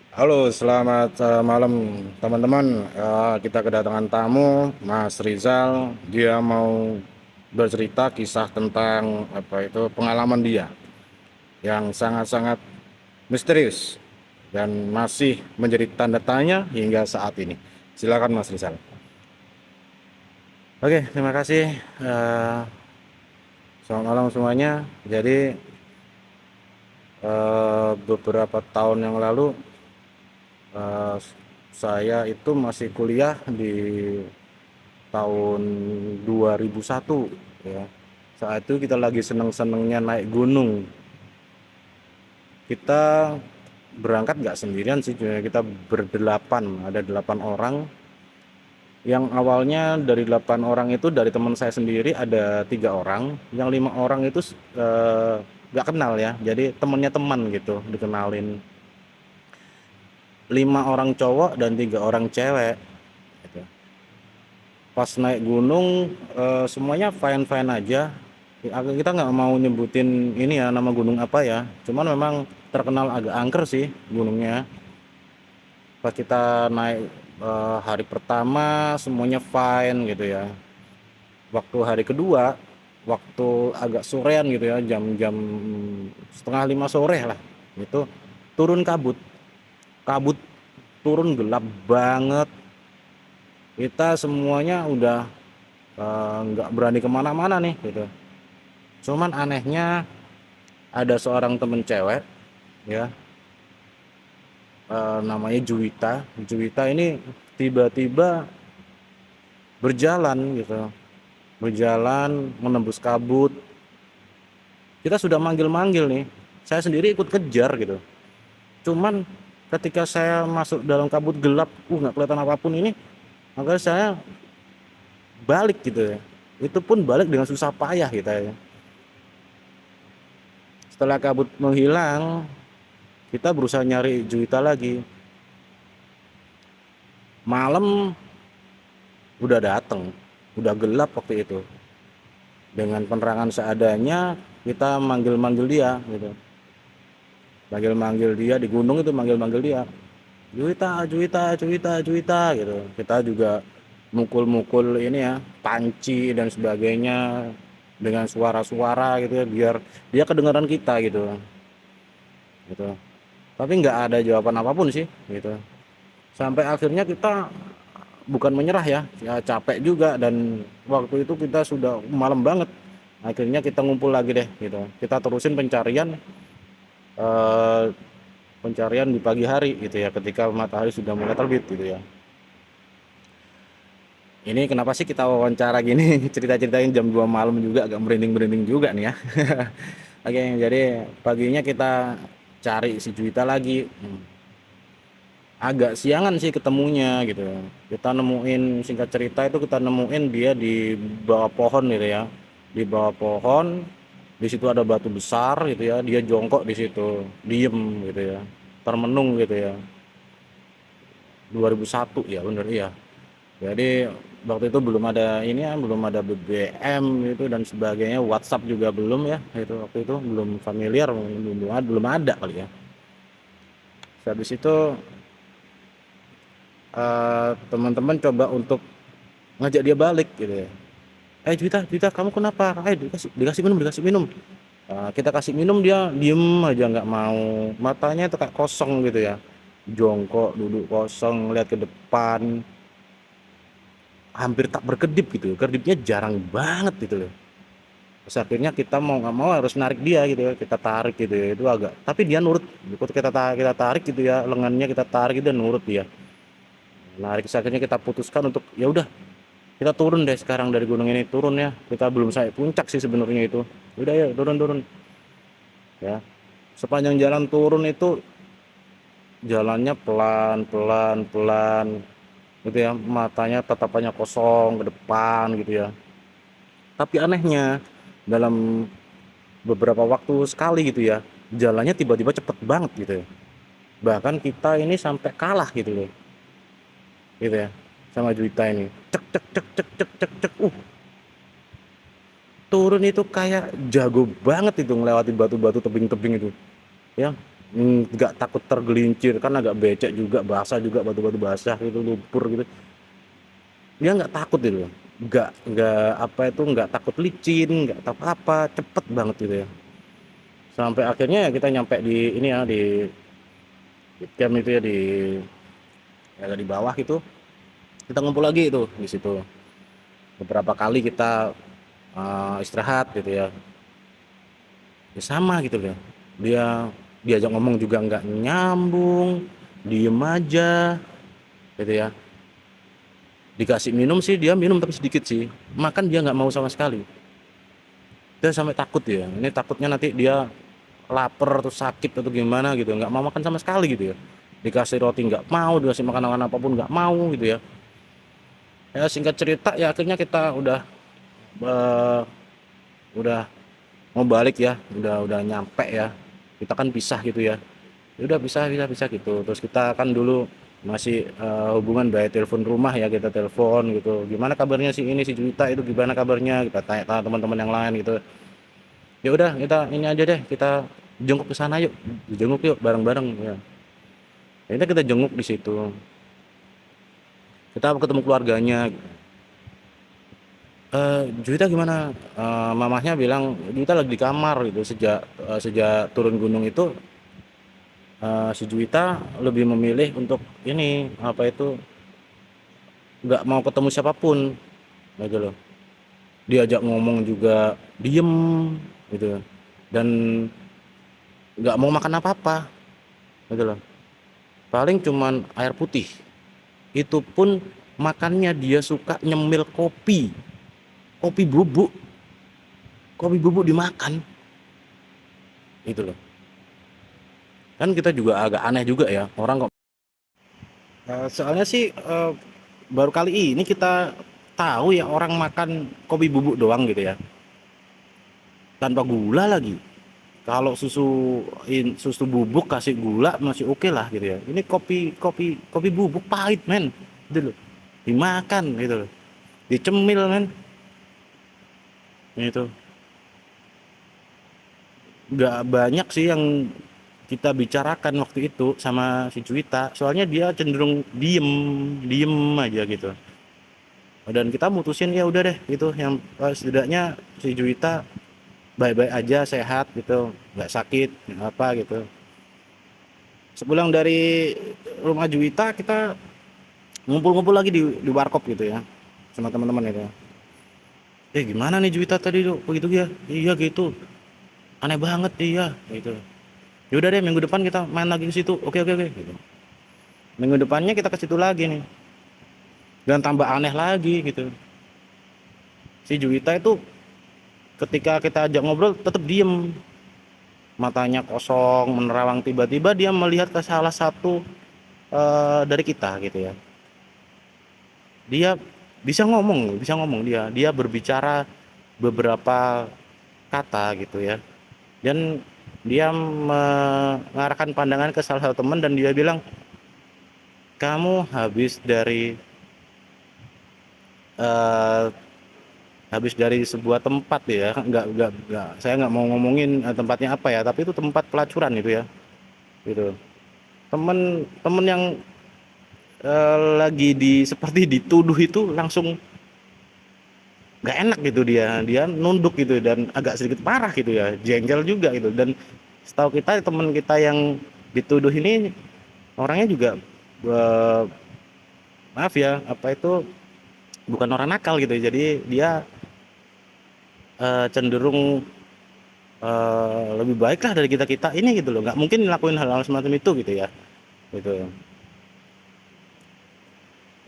Halo, selamat malam teman-teman. Kita kedatangan tamu, Mas Rizal. Dia mau bercerita kisah tentang apa itu pengalaman dia yang sangat-sangat misterius dan masih menjadi tanda tanya hingga saat ini. Silakan Mas Rizal. Oke, terima kasih. Eh, Selamat malam semuanya. Jadi beberapa tahun yang lalu eh, saya itu masih kuliah di tahun 2001 ya. Saat itu kita lagi seneng-senengnya naik gunung. Kita berangkat nggak sendirian sih, kita berdelapan, ada 8 orang. Yang awalnya dari 8 orang itu dari teman saya sendiri ada 3 orang, yang 5 orang itu nggak kenal ya, jadi temennya teman gitu dikenalin. 5 orang cowok dan 3 orang cewek gitu. Pas naik gunung semuanya fine fine aja. Kita nggak mau nyebutin ini ya nama gunung apa ya, cuman memang terkenal agak angker sih gunungnya. Pas kita naik hari pertama semuanya fine gitu ya. Waktu hari kedua, waktu agak sorean gitu ya, jam-jam setengah 5 sore lah, itu turun kabut. Kabut turun gelap banget. Kita semuanya udah nggak berani kemana-mana nih gitu. Cuman anehnya ada seorang temen cewek ya, namanya Juwita. Juwita ini tiba-tiba berjalan gitu, berjalan menembus kabut. Kita sudah manggil-manggil nih, saya sendiri ikut kejar gitu. Cuman ketika saya masuk dalam kabut gelap, nggak kelihatan apapun ini, maka saya balik gitu ya. Itu pun balik dengan susah payah kita ya. Setelah kabut menghilang, kita berusaha nyari Juwita lagi. Malam udah dateng, udah gelap waktu itu. Dengan penerangan seadanya kita manggil-manggil dia gitu. Manggil-manggil dia di gunung itu, manggil-manggil dia. Juwita, Juwita, Juwita, Juwita gitu. Kita juga mukul-mukul ini ya, panci dan sebagainya dengan suara-suara gitu ya, biar dia kedengaran kita gitu. Gitu. Tapi nggak ada jawaban apapun sih gitu. Sampai akhirnya kita bukan menyerah ya, ya capek juga, dan waktu itu kita sudah malam banget. Akhirnya kita ngumpul lagi deh gitu. Kita terusin pencarian, eh, pencarian di pagi hari gitu ya, ketika matahari sudah mulai terbit gitu ya. Ini kenapa sih kita wawancara gini cerita-ceritain jam 2 malam juga, agak merinding-merinding juga nih ya. Oke, jadi paginya kita cari si Juwita lagi. Agak siangan sih ketemunya gitu. Kita nemuin, singkat cerita itu kita nemuin dia di bawah pohon gitu ya. Di bawah pohon, di situ ada batu besar gitu ya. Dia jongkok di situ, diem gitu ya. Termenung gitu ya. 2001 ya, bener iya. Jadi waktu itu belum ada ini ya, belum ada BBM itu dan sebagainya, WhatsApp juga belum ya. Itu waktu itu belum familiar, belum ada kali ya. Habis itu teman-teman coba untuk ngajak dia balik gitu ya. Juwita, Juwita, kamu kenapa? Dikasih minum, dikasih minum. Kita kasih minum, dia diem aja nggak mau. Matanya itu kayak kosong gitu ya. Jongkok, duduk kosong, lihat ke depan, hampir tak berkedip gitu. Kedipnya jarang banget gitu loh. Terus akhirnya kita mau nggak mau harus narik dia gitu ya. Kita tarik gitu ya. Itu agak, tapi dia nurut. Kita tarik gitu ya, lengannya kita tarik, dia nurut dia. Narik, akhirnya kita putuskan untuk ya udah, kita turun deh sekarang dari gunung ini, turun ya, kita belum sampai puncak sih sebenarnya itu. Udah ya, turun-turun ya. Sepanjang jalan turun itu jalannya pelan pelan pelan gitu ya, matanya tatapannya kosong ke depan gitu ya. Tapi anehnya dalam beberapa waktu sekali gitu ya, jalannya tiba-tiba cepet banget gitu ya. Bahkan kita ini sampai kalah gitu loh, gitu ya, sama Juwita ini. Cek cek cek cek cek cek cek. Turun itu kayak jago banget itu ngelewati batu-batu tebing-tebing itu ya. nggak takut tergelincir, kan agak becek juga, basah juga, batu-batu basah gitu, lumpur gitu. Dia nggak takut gitu loh. Nggak apa itu, nggak takut licin, nggak takut apa, cepet banget gitu ya. Sampai akhirnya ya kita nyampe di ini ya, di camp itu ya, di bawah gitu. Kita ngumpul lagi itu di situ. Beberapa kali kita istirahat gitu ya. Ya sama gitu loh. Dia diajak ngomong juga nggak nyambung, diem aja gitu ya. Dikasih minum sih dia minum tapi sedikit sih. Makan dia nggak mau sama sekali. Dia sampai takut ya. Ini takutnya nanti dia lapar atau sakit atau gimana gitu. Nggak mau makan sama sekali gitu ya. Dikasih roti nggak mau, dikasih makanan apapun nggak mau gitu ya. Ya singkat cerita ya akhirnya kita eh, udah mau balik ya, udah nyampe ya. Kita kan pisah gitu ya. Ya udah pisah gitu. Terus kita kan dulu masih hubungan by telepon rumah ya, kita telepon gitu. Gimana kabarnya si ini si Juwita itu, gimana kabarnya? Kita tanya teman-teman yang lain gitu. Ya udah kita ini aja deh, kita jenguk ke sana yuk. Jenguk yuk bareng-bareng ya. Akhirnya kita jenguk di situ. Kita ketemu keluarganya. Juwita gimana? Mamahnya bilang Juwita lagi di kamar gitu, sejak turun gunung itu. Si Juwita lebih memilih untuk ini apa itu, nggak mau ketemu siapapun gitu loh. Diajak ngomong juga diem gitu, dan nggak mau makan apa-apa gitu loh. Paling cuman air putih, itu pun makannya dia suka nyemil kopi bubuk, kopi bubuk dimakan gitu loh. Kan kita juga agak aneh juga ya, orang kok. Soalnya sih baru kali ini kita tahu ya orang makan kopi bubuk doang gitu ya, tanpa gula lagi. Kalau susu bubuk kasih gula masih oke lah gitu ya. Ini kopi bubuk pahit men, gitu loh. Dimakan gitu loh, dicemil men. Itu nggak banyak sih yang kita bicarakan waktu itu sama si Cuita. Soalnya dia cenderung diem, diem aja gitu. Dan kita mutusin ya udah deh gitu, yang setidaknya si Juwita baik-baik aja, sehat gitu, nggak sakit nggak apa gitu. Sepulang dari rumah Juwita kita ngumpul-ngumpul lagi di warkop gitu ya, sama teman-teman itu. Gimana nih Juwita tadi tuh begitu ya? Iya gitu, aneh banget iya gitu. Ya udah deh minggu depan kita main lagi ke situ, oke oke oke gitu. Minggu depannya kita ke situ lagi nih, dan tambah aneh lagi gitu. Si Juwita itu ketika kita ajak ngobrol tetap diem, matanya kosong menerawang. Tiba-tiba dia melihat ke salah satu dari kita gitu ya. Dia bisa ngomong, dia berbicara beberapa kata gitu ya. Dan dia mengarahkan pandangan ke salah satu teman dan dia bilang, kamu eh, habis dari sebuah tempat ya, nggak, saya nggak mau ngomongin tempatnya apa ya, tapi itu tempat pelacuran itu ya gitu. Temen-temen yang lagi seperti dituduh itu langsung nggak enak gitu, dia nunduk gitu dan agak sedikit marah gitu ya, jengkel juga gitu. Dan setahu kita teman kita yang dituduh ini orangnya juga eh, maaf ya apa itu, bukan orang nakal gitu, jadi dia cenderung lebih baik lah dari kita kita ini gitu loh, nggak mungkin ngelakuin hal-hal semacam itu gitu ya gitu.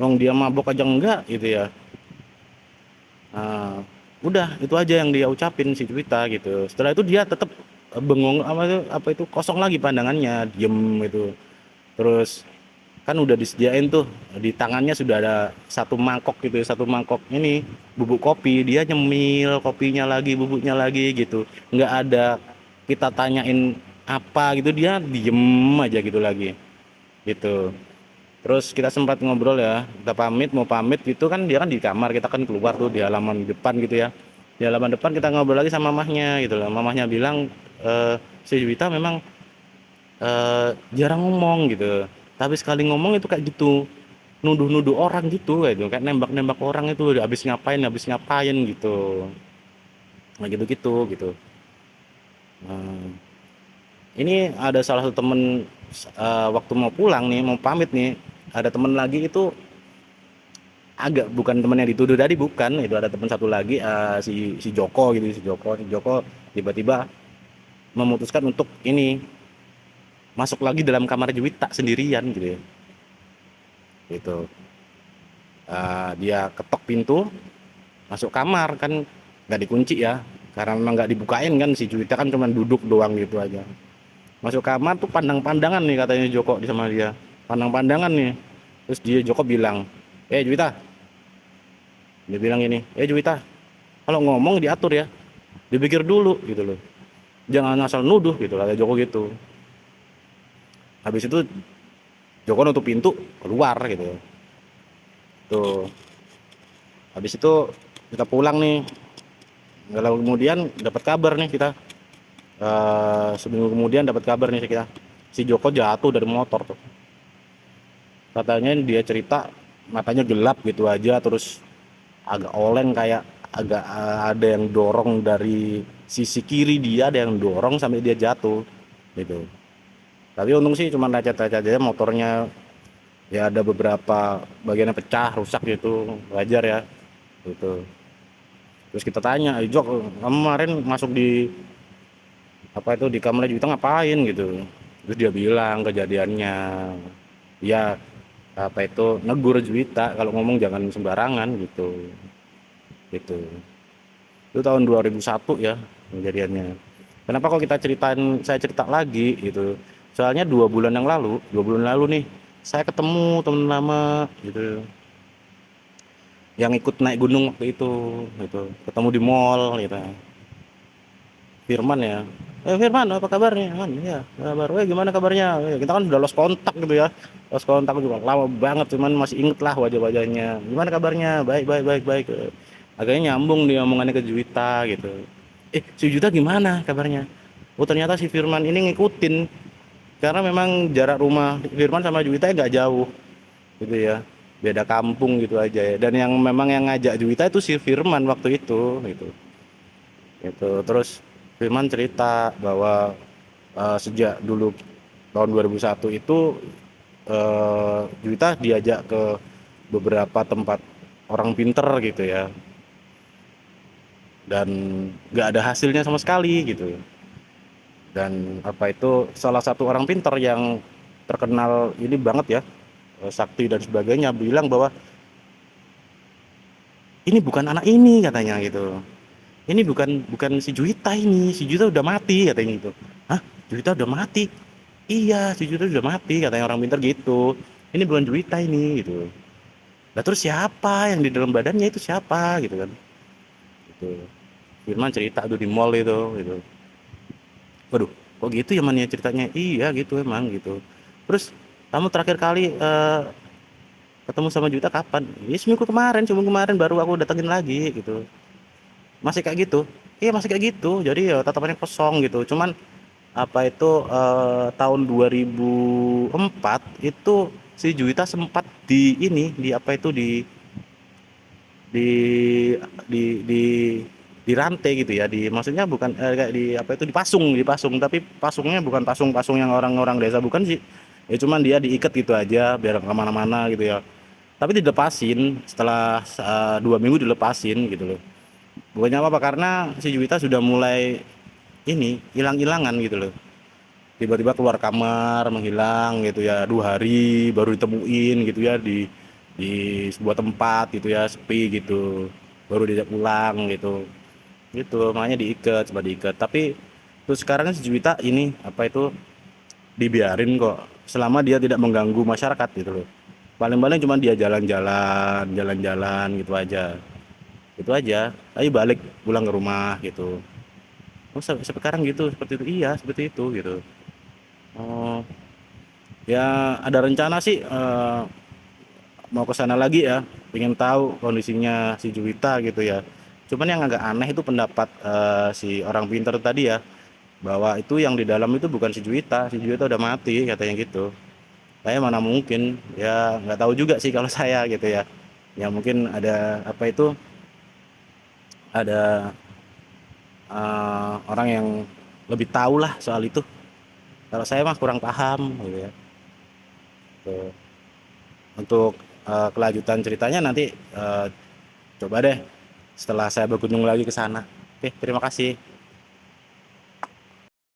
Wong dia mabok aja enggak gitu ya. Nah, udah itu aja yang dia ucapin si Juwita gitu. Setelah itu dia tetap bengong, apa itu kosong lagi pandangannya, diem gitu. Terus kan udah disediain tuh di tangannya sudah ada satu mangkok gitu ya, satu mangkok ini bubuk kopi, dia nyemil kopinya lagi, bubuknya lagi gitu. Nggak ada kita tanyain apa gitu, dia diem aja gitu lagi gitu. Terus kita sempat ngobrol ya, kita mau pamit gitu kan, dia kan di kamar, kita kan keluar tuh di halaman depan gitu ya. Di halaman depan kita ngobrol lagi sama mamahnya gitu loh. Mamahnya bilang si Juwita memang jarang ngomong gitu, tapi sekali ngomong itu kayak gitu, nuduh-nuduh orang gitu, kayak gitu, kayak nembak-nembak orang itu, habis ngapain gitu, nah gitu-gitu gitu. Nah, ini ada salah satu temen, waktu mau pulang nih, mau pamit nih, ada temen lagi itu, agak bukan temen yang dituduh tadi, bukan, itu ada temen satu lagi, si Joko gitu, si Joko tiba-tiba memutuskan untuk ini, masuk lagi dalam kamar Juwita sendirian gitu ya, gitu. Dia ketok pintu, masuk kamar kan, nggak dikunci ya, karena memang nggak dibukain kan, si Juwita kan cuma duduk doang gitu aja. Masuk kamar tuh pandang-pandangan nih katanya Joko sama dia, pandang-pandangan nih. Terus Joko bilang, Juwita, dia bilang ini, Juwita, kalau ngomong diatur ya, dipikir dulu gitu loh, jangan asal nuduh gitu, kata Joko gitu. Habis itu Joko nutup pintu, keluar gitu tuh. Habis itu kita pulang nih, nggak lama kemudian dapat kabar nih kita, seminggu kemudian dapat kabar nih kita, si Joko jatuh dari motor tuh. Katanya dia cerita matanya gelap gitu aja, terus agak oleng, kayak agak, ada yang dorong dari sisi kiri dia, ada yang dorong sampai dia jatuh gitu. Tapi untung sih cuma lecet-lecet aja motornya, ya ada beberapa bagiannya pecah rusak gitu, wajar ya gitu. Terus kita tanya, Jok, kamu kemarin masuk di apa itu, di kamar Juwita ngapain gitu. Terus dia bilang kejadiannya, ya apa itu, negur Juwita kalau ngomong jangan sembarangan gitu gitu. Itu tahun 2001 ya kejadiannya. Kenapa kok kita ceritain, saya cerita lagi gitu, soalnya 2 bulan lalu nih, saya ketemu temen lama gitu, yang ikut naik gunung waktu itu gitu, ketemu di mall gitu. Firman ya, Firman, apa kabarnya man, ya kabar, gimana kabarnya. Kita kan udah lost kontak gitu ya, lost kontak juga lama banget, cuman masih inget lah wajah-wajahnya, gimana kabarnya, baik baik baik baik. Agaknya nyambung dia omongannya ke Juwita gitu. Si Juwita gimana kabarnya. Oh ternyata si Firman ini ngikutin, karena memang jarak rumah Firman sama Juwita nggak jauh gitu ya, beda kampung gitu aja ya. Dan yang memang yang ngajak Juwita itu si Firman waktu itu gitu. Terus Firman cerita bahwa, sejak dulu tahun 2001 itu, Juwita diajak ke beberapa tempat orang pinter gitu ya, dan nggak ada hasilnya sama sekali gitu. Dan apa itu, salah satu orang pinter yang terkenal ini banget ya, sakti dan sebagainya, bilang bahwa ini bukan anak ini katanya gitu, ini bukan bukan si Juwita, ini si Juwita udah mati katanya gitu. Hah, Juwita udah mati? Iya, si Juwita udah mati katanya orang pinter gitu, ini bukan Juwita ini gitu. Lah terus siapa yang di dalam badannya itu, siapa gitu kan gitu. Firman cerita tuh di mall itu gitu. Waduh, kok gitu ya man ya ceritanya. Iya gitu emang gitu. Terus kamu terakhir kali, ketemu sama Juwita kapan? Ya seminggu kemarin baru aku datengin lagi gitu. Masih kayak gitu? Iya masih kayak gitu, jadi ya tatapannya kosong gitu. Cuman apa itu, tahun 2004 itu si Juwita sempat di ini, di apa itu, di di dirantai gitu ya, maksudnya bukan, kayak di apa itu, dipasung, tapi pasungnya bukan pasung-pasung yang orang-orang desa, bukan sih. Ya cuman dia diikat gitu aja biar kemana-mana gitu ya. Tapi dilepasin setelah, 2 minggu dilepasin gitu loh. Bukannya apa-apa, karena si Juwita sudah mulai ini hilang-hilangan gitu loh. Tiba-tiba keluar kamar menghilang gitu ya, 2 hari baru ditemuin gitu ya, di sebuah tempat gitu ya, sepi gitu, baru diajak pulang gitu gitu. Makanya diikat, coba diikat. Tapi terus sekarang si Juwita ini apa itu, dibiarin kok selama dia tidak mengganggu masyarakat gitu loh. Paling-paling cuma dia jalan-jalan gitu aja, itu aja. Ayo balik pulang ke rumah gitu. Oh sekarang gitu, seperti itu, iya seperti itu gitu. Oh ya, ada rencana sih, mau ke sana lagi ya, pengen tahu kondisinya si Juwita gitu ya. Cuman yang agak aneh itu pendapat, si orang pinter tadi ya, bahwa itu yang di dalam itu bukan si Juwita udah mati katanya gitu. Saya mana mungkin, ya nggak tahu juga sih kalau saya gitu ya. Ya mungkin ada apa itu, ada orang yang lebih tahu lah soal itu. Kalau saya mah kurang paham gitu ya. Tuh. Untuk kelanjutan ceritanya nanti coba deh setelah saya berkunjung lagi ke sana. Oke, terima kasih.